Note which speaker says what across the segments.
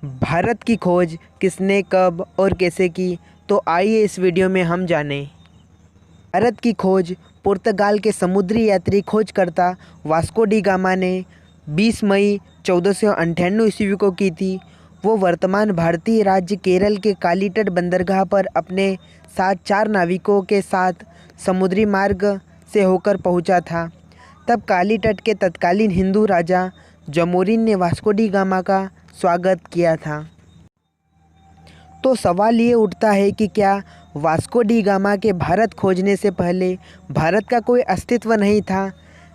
Speaker 1: भारत की खोज किसने कब और कैसे की, तो आइए इस वीडियो में हम जानें। भारत की खोज पुर्तगाल के समुद्री यात्री खोजकर्ता वास्को डी गामा ने 20 मई 1498 ईस्वी को की थी। वो वर्तमान भारतीय राज्य केरल के कालीतट बंदरगाह पर अपने साथ 4 नाविकों के साथ समुद्री मार्ग से होकर पहुंचा था। तब कालीतट के तत्कालीन हिंदू राजा जमोरिन ने वास्को डी गामा का स्वागत किया था। तो सवाल ये उठता है कि क्या वास्को डी गामा के भारत खोजने से पहले भारत का कोई अस्तित्व नहीं था?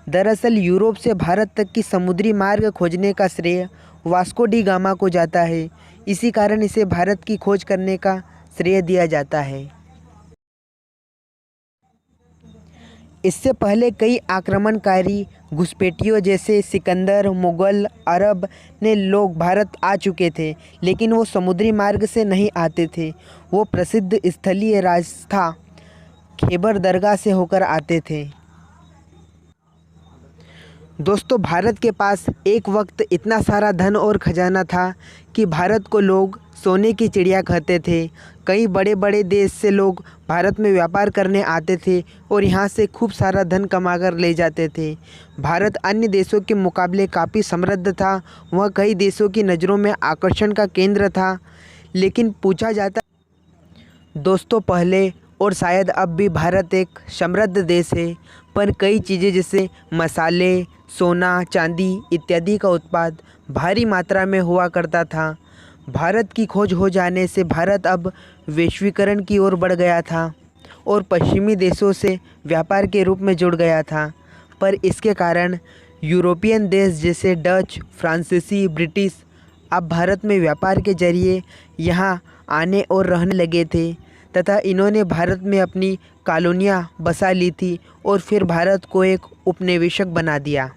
Speaker 1: दरअसल यूरोप से भारत तक की समुद्री मार्ग खोजने का श्रेय वास्को डी गामा को जाता है। इसी कारण इसे भारत की खोज करने का श्रेय दिया जाता है। इससे पहले कई आक्रमणकारी घुसपैठियों जैसे सिकंदर, मुग़ल, अरब ने लोग भारत आ चुके थे, लेकिन वो समुद्री मार्ग से नहीं आते थे। वो प्रसिद्ध स्थलीय रास्ता खैबर दरगाह से होकर आते थे। दोस्तों, भारत के पास एक वक्त इतना सारा धन और खजाना था कि भारत को लोग सोने की चिड़िया कहते थे। कई बड़े बड़े देश से लोग भारत में व्यापार करने आते थे और यहाँ से खूब सारा धन कमाकर ले जाते थे। भारत अन्य देशों के मुकाबले काफ़ी समृद्ध था। वह कई देशों की नज़रों में आकर्षण का केंद्र था। लेकिन पूछा जाता दोस्तों, पहले और शायद अब भी भारत एक समृद्ध देश है, पर कई चीज़ें जैसे मसाले, सोना, चांदी इत्यादि का उत्पाद भारी मात्रा में हुआ करता था। भारत की खोज हो जाने से भारत अब वैश्वीकरण की ओर बढ़ गया था और पश्चिमी देशों से व्यापार के रूप में जुड़ गया था। पर इसके कारण यूरोपियन देश जैसे डच, फ्रांसीसी, ब्रिटिश अब भारत में व्यापार के जरिए यहाँ आने और रहने लगे थे तथा इन्होंने भारत में अपनी कॉलोनियाँ बसा ली थी और फिर भारत को एक उपनिवेशक बना दिया।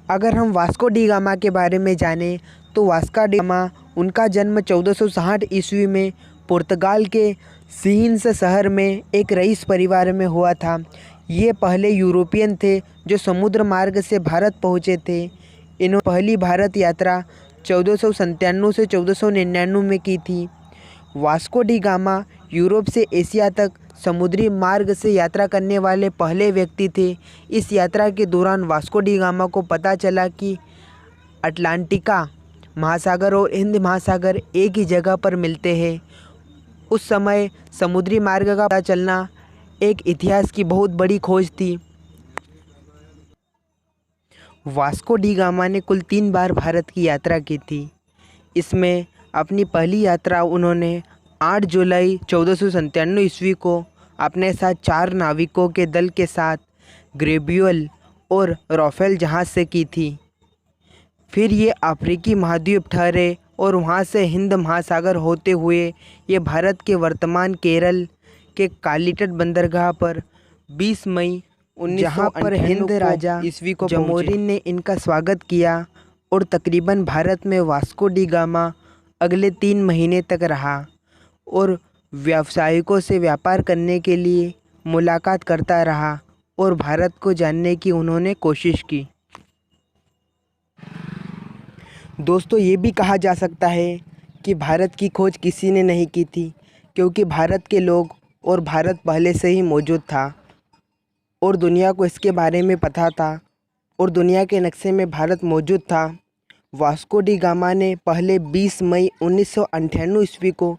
Speaker 1: अगर हम वास्को डी गामा के बारे में जानें तो वास्को डी गामा उनका जन्म 1460 ईस्वी में पुर्तगाल के सिहिंस शहर में एक रईस परिवार में हुआ था। ये पहले यूरोपियन थे जो समुद्र मार्ग से भारत पहुँचे थे। इन्होंने पहली भारत यात्रा 1497 से 1499 में की थी। वास्को डी गामा यूरोप से एशिया तक समुद्री मार्ग से यात्रा करने वाले पहले व्यक्ति थे। इस यात्रा के दौरान वास्को डी गामा को पता चला कि अटलांटिका महासागर और हिंद महासागर एक ही जगह पर मिलते हैं। उस समय समुद्री मार्ग का पता चलना एक इतिहास की बहुत बड़ी खोज थी। वास्को डी गामा ने कुल 3 बार भारत की यात्रा की थी। इसमें अपनी पहली यात्रा उन्होंने 8 जुलाई 1497 ईस्वी को अपने साथ 4 नाविकों के दल के साथ गैब्रियल और राफेल जहाज़ से की थी। फिर ये अफ्रीकी महाद्वीप ठहरे और वहाँ से हिंद महासागर होते हुए ये भारत के वर्तमान केरल के कालीतट बंदरगाह पर 20 मई 1998 जहाँ पर हिंद राजा ईस्वी को जमोरिन ने इनका स्वागत किया और तकरीबन भारत में वास्को डी गामा अगले 3 महीने तक रहा और व्यावसायिकों से व्यापार करने के लिए मुलाकात करता रहा और भारत को जानने की उन्होंने कोशिश की। दोस्तों, ये भी कहा जा सकता है कि भारत की खोज किसी ने नहीं की थी, क्योंकि भारत के लोग और भारत पहले से ही मौजूद था और दुनिया को इसके बारे में पता था और दुनिया के नक्शे में भारत मौजूद था। वास्को डी गामा ने पहले 20 मई 1998 ईस्वी को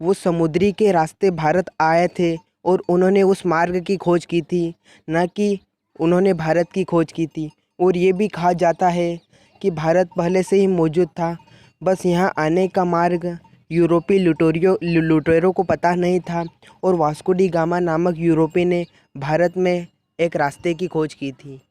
Speaker 1: वो समुद्री के रास्ते भारत आए थे और उन्होंने उस मार्ग की खोज की थी, न कि उन्होंने भारत की खोज की थी। और ये भी कहा जाता है कि भारत पहले से ही मौजूद था, बस यहाँ आने का मार्ग यूरोपीय लुटेरों को पता नहीं था और वास्को डी गामा नामक यूरोपी ने भारत में एक रास्ते की खोज की थी।